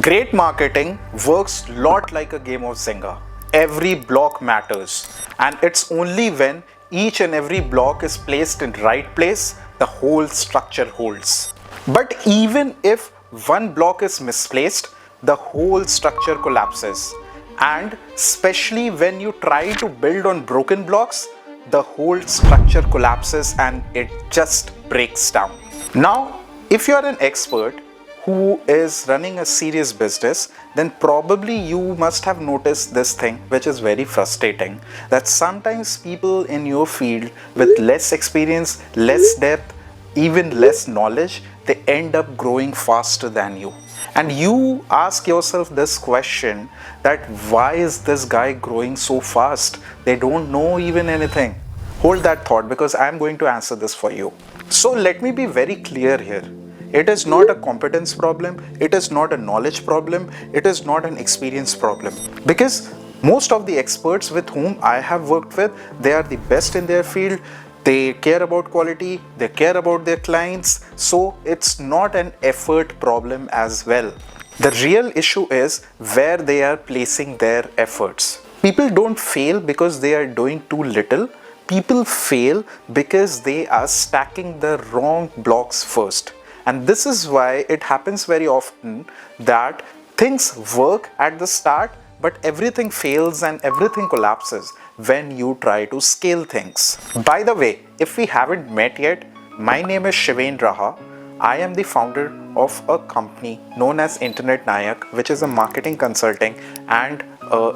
Great marketing works lot like a game of Jenga. Every block matters, and it's only when each and every block is placed in right place the whole structure holds. But even if one block is misplaced, the whole structure collapses. And especially when you try to build on broken blocks, the whole structure collapses and it just breaks down. Now, if you are an expert who is running a serious business, then probably you must have noticed this thing, which is very frustrating, that sometimes people in your field with less experience, less depth, even less knowledge, they end up growing faster than you. And you ask yourself this question, that why is this guy growing so fast? They don't know even anything. Hold that thought, because I'm going to answer this for you. So let me be very clear here. It is not a competence problem, it is not a knowledge problem, it is not an experience problem. Because most of the experts with whom I have worked with, they are the best in their field, they care about quality, they care about their clients, so it's not an effort problem as well. The real issue is where they are placing their efforts. People don't fail because they are doing too little. People fail because they are stacking the wrong blocks first. And this is why it happens very often that things work at the start, but everything fails and everything collapses when you try to scale things. By the way, if we haven't met yet, my name is Shiven Raha. I am the founder of a company known as Internet Nayak, which is a marketing consulting and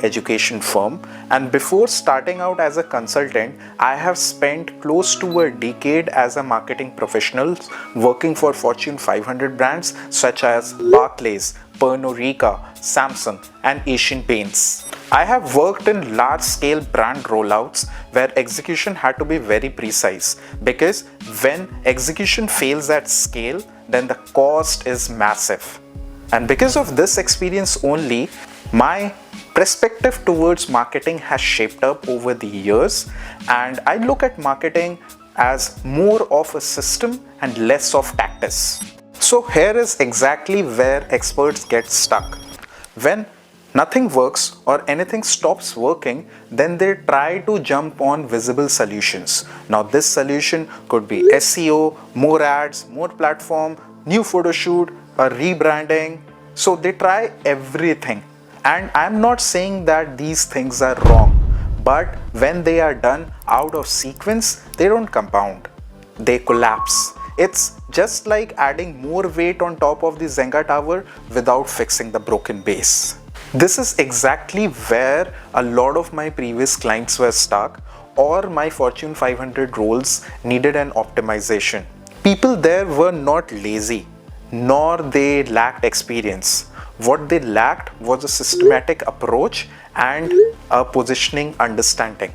education firm. And before starting out as a consultant, I have spent close to a decade as a marketing professional working for Fortune 500 brands such as Barclays, Pernod Ricard, Samsung and Asian Paints. I have worked in large-scale brand rollouts where execution had to be very precise, because when execution fails at scale, then the cost is massive. And because of this experience only, my perspective towards marketing has shaped up over the years, and I look at marketing as more of a system and less of tactics. So here is exactly where experts get stuck. When nothing works or anything stops working, then they try to jump on visible solutions. Now this solution could be SEO, more ads, more platform, new photo shoot, a rebranding. So they try everything. And I'm not saying that these things are wrong, but when they are done out of sequence, they don't compound, they collapse. It's just like adding more weight on top of the Jenga tower without fixing the broken base. This is exactly where a lot of my previous clients were stuck, or my Fortune 500 roles needed an optimization. People there were not lazy, nor they lacked experience. What they lacked was a systematic approach and a positioning understanding.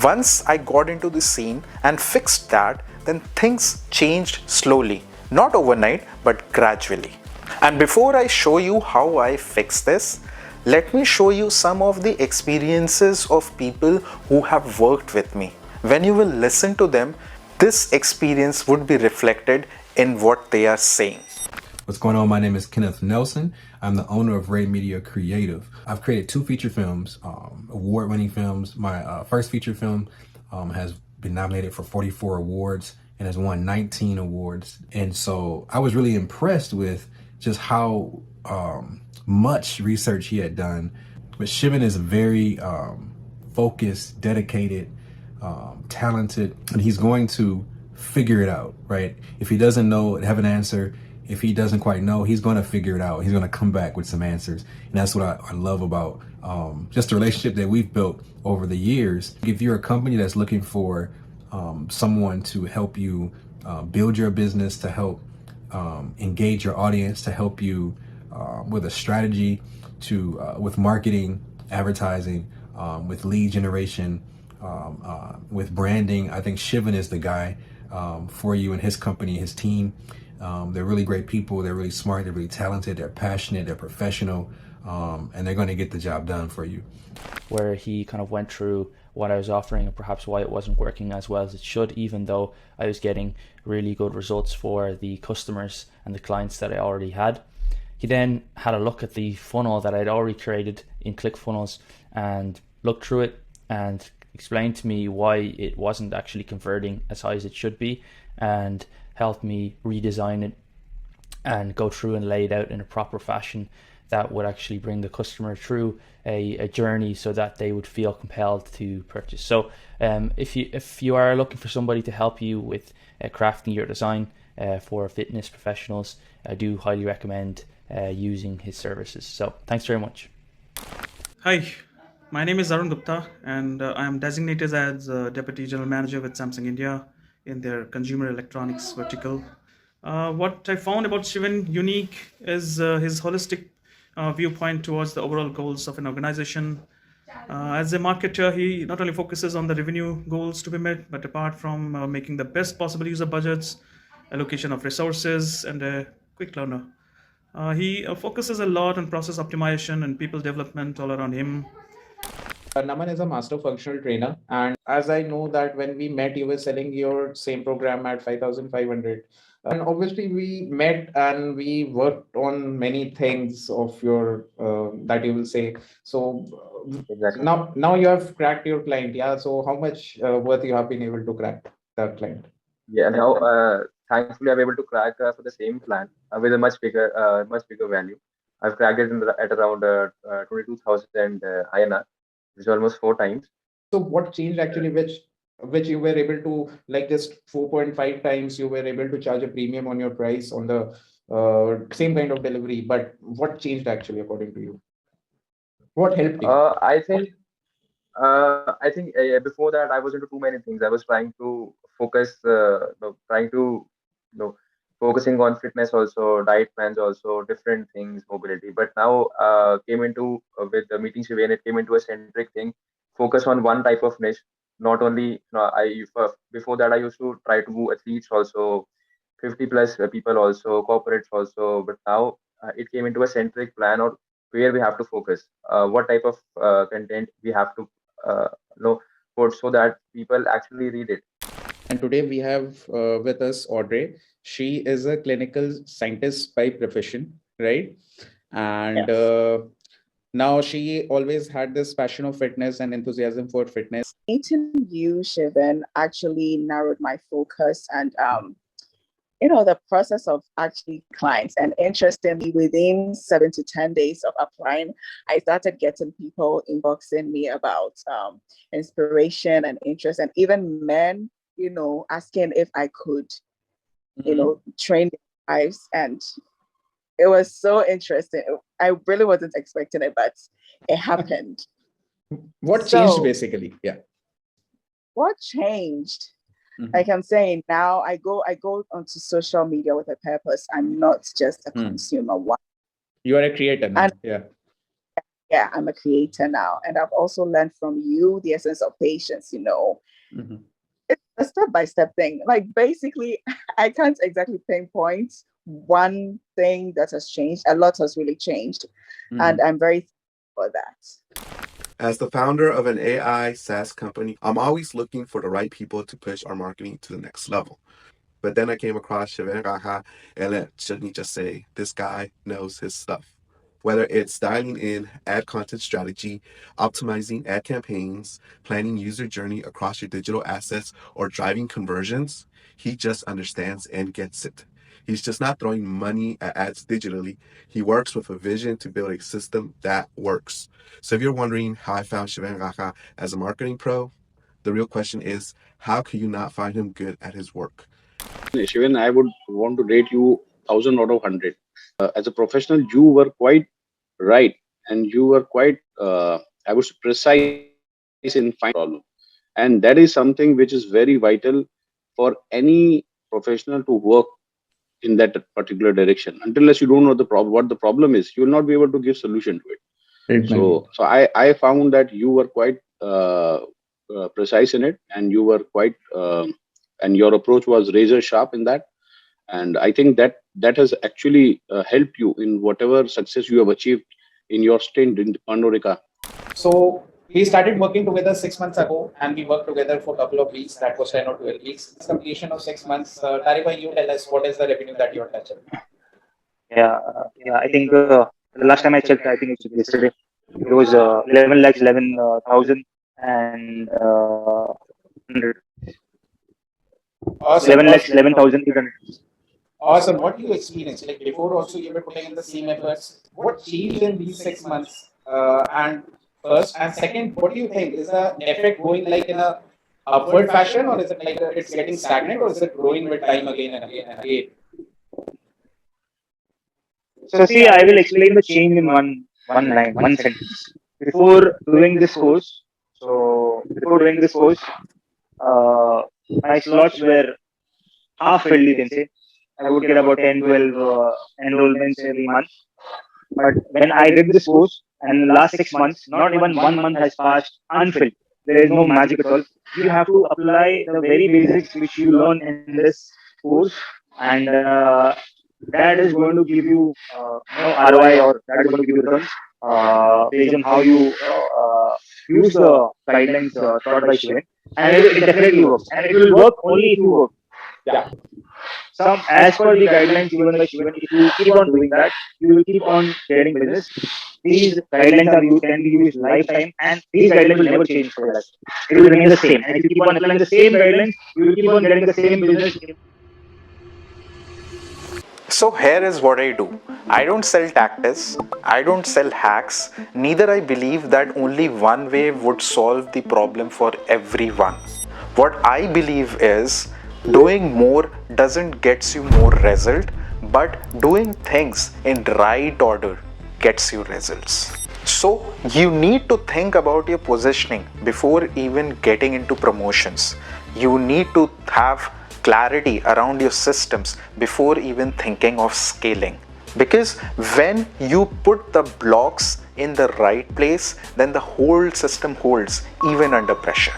Once I got into the scene and fixed that, then things changed slowly, not overnight, but gradually. And before I show you how I fix this, let me show you some of the experiences of people who have worked with me. When you will listen to them, this experience would be reflected in what they are saying. What's going on? My name is Kenneth Nelson. I'm the owner of Ray Media Creative. I've created 2 feature films, award-winning films. My first feature film has been nominated for 44 awards and has won 19 awards. And so I was really impressed with just how much research he had done. But Shiven is very focused, dedicated, talented, and he's going to figure it out, right? If he doesn't know, have an answer, if he doesn't quite know, he's going to figure it out. He's going to come back with some answers. And that's what I love about just the relationship that we've built over the years. If you're a company that's looking for someone to help you build your business, to help engage your audience, to help you with a strategy, with marketing, advertising, with lead generation, with branding, I think Shiven is the guy for you and his company, his team. They're really great people. They're really smart. They're really talented. They're passionate. They're professional. And they're going to get the job done for you. Where he kind of went through what I was offering and perhaps why it wasn't working as well as it should, even though I was getting really good results for the customers and the clients that I already had. He then had a look at the funnel that I'd already created in ClickFunnels and looked through it and explained to me why it wasn't actually converting as high as it should be, and helped me redesign it and go through and lay it out in a proper fashion that would actually bring the customer through a journey so that they would feel compelled to purchase. So if you are looking for somebody to help you with crafting your design for fitness professionals, I do highly recommend using his services. So thanks very much. Hi, my name is Arun Gupta, and I am designated as Deputy General Manager with Samsung India in their consumer electronics vertical. What I found about Shivan unique is his holistic viewpoint towards the overall goals of an organization. As a marketer, he not only focuses on the revenue goals to be met, but apart from making the best possible use of budgets, allocation of resources, and a quick learner. He focuses a lot on process optimization and people development all around him. Naman is a master functional trainer, and as I know that when we met, you were selling your same program at 5,500. And obviously, we met and we worked on many things of your that you will say. So Exactly. now you have cracked your client, yeah. So how much worth you have been able to crack that client? Yeah. Now, thankfully, I'm able to crack for the same plan with a much bigger value. I've cracked it at around 22,000 INR, which is almost 4 times. So what changed actually, which you were able to like just 4.5 times you were able to charge a premium on your price on the same kind of delivery, but what changed actually according to you? What helped you? I think before that I was into too many things. I was trying to focus, trying to, focusing on fitness also, diet plans also, different things, mobility. But now came into with the meeting Shivain, it came into a centric thing, focus on one type of niche. Not only, before that I used to try to do athletes also, 50 plus people also, corporates also. But now it came into a centric plan or where we have to focus, what type of content we have to uh, know put so that people actually read it. And today we have with us Audrey. She is a clinical scientist by profession, right? And now she always had this passion of fitness and enthusiasm for fitness. Meeting you, Shivan, actually narrowed my focus and the process of actually clients. And interestingly, within 7 to 10 days of applying, I started getting people inboxing me about inspiration and interest, and even men, asking if I could, train their lives. And it was so interesting. I really wasn't expecting it, but it happened. What changed basically? Yeah. What changed? Like I'm saying, now I go onto social media with a purpose. I'm not just a consumer. You are a creator now. Yeah, I'm a creator now. And I've also learned from you the essence of patience, It's a step-by-step thing. Like basically, I can't exactly pinpoint one thing that has changed. A lot has really changed. And I'm very thankful for that. As the founder of an AI SaaS company, I'm always looking for the right people to push our marketing to the next level. But then I came across Shivan Raha, and let me just say, this guy knows his stuff. Whether it's dialing in ad content strategy, optimizing ad campaigns, planning user journey across your digital assets, or driving conversions, he just understands and gets it. He's just not throwing money at ads digitally. He works with a vision to build a system that works. So if you're wondering how I found Shivan Raha as a marketing pro, the real question is, how can you not find him good at his work? Shivan, I would want to rate you 1,000 out of 100. As a professional, you were quite right, and you were quite, I was precise in finding problem, and that is something which is very vital for any professional to work in that particular direction. Unless you don't know the problem, what the problem is, you will not be able to give solution to it. So I found that you were quite precise in it, and you were quite and your approach was razor sharp in that. And I think that has actually helped you in whatever success you have achieved in your stint in Pandorica. So we started working together 6 months ago, and we worked together for a couple of weeks. That was 10 or 12 weeks. Completion of 6 months. Tariba, you tell us what is the revenue that you're touching? Yeah. I think the last time I checked, I think it's yesterday. It was 11 lakhs 11,000 and 100. Awesome, 11 lakhs awesome, 11,800. awesome. What do you experience? Like before, also you were putting in the same efforts. What changed in these 6 months? And first and second, what do you think? Is the effect going like in a upward fashion, or is it like it's getting stagnant, or is it growing with time again and again and again? So see, I will explain the change in one line, one sentence. Before doing this course, before doing this course, uh, my slots were half filled, you can say. I would get about 10, 12 enrollments every month. But when I did this course, and in the last 6 months, not even 1 month has passed unfilled. There is no magic at all. You have to apply the very basics which you learn in this course, and that is going to give you ROI, or that is going to give you returns based on how you use the guidelines taught by Shivan, and it definitely works, and it will work only if you work. Yeah. Some as per the guidelines given by Shivan, if you keep on doing that, you will keep on getting business. These guidelines are used, can be used lifetime, and these guidelines will never change for your life. It will remain the same. And if you keep on applying the same guidelines, you will keep on getting the same business. So here is what I do. I don't sell tactics, I don't sell hacks, neither I believe that only one way would solve the problem for everyone. What I believe is doing more doesn't get you more result, but doing things in right order gets you results. So you need to think about your positioning before even getting into promotions. You need to have clarity around your systems before even thinking of scaling. Because when you put the blocks in the right place, then the whole system holds even under pressure.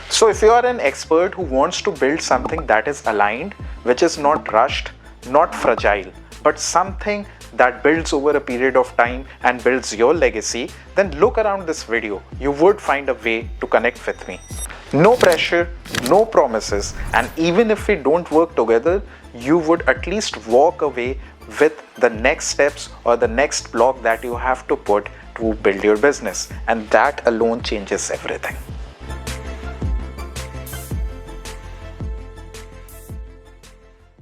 So if you are an expert who wants to build something that is aligned, which is not rushed, not fragile, but something that builds over a period of time and builds your legacy, then look around this video. You would find a way to connect with me. No pressure, no promises, and even if we don't work together, you would at least walk away with the next steps or the next block that you have to put to build your business, and that alone changes everything.